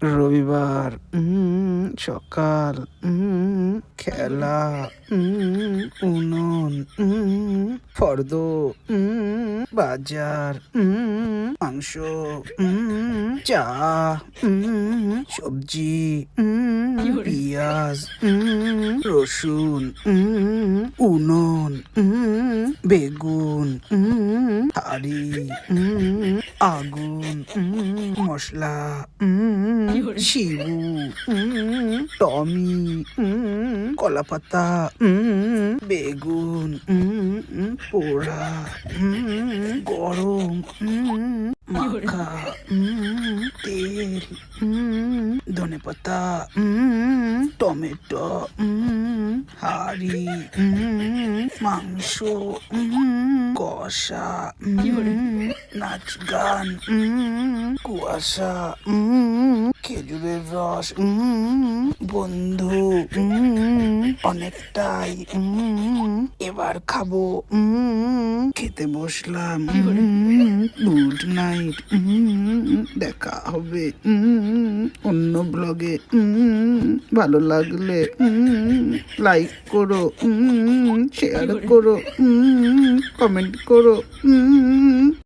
রবিবার সকাল খেলা উনুন ফর্দ বাজার মাংস চা সবজি পিঁয়াজ রসুন উনুন বেগুন হাঁড়ি আগুন মশলা শিবু টমি কলাপাতা বেগুন পোড়া গরম মাখা তেল ধনেপাতা টমেটো হাঁড়ি মাংস কষা নাচ গান কুয়াশা খেজুরের রস বন্ধু অনেকটাই এবার খাবো খেতে বসলাম গুড নাইট দেখা হবে অন্য ব্লগে ভালো লাগলে লাইক করো শেয়ার করো কমেন্ট করো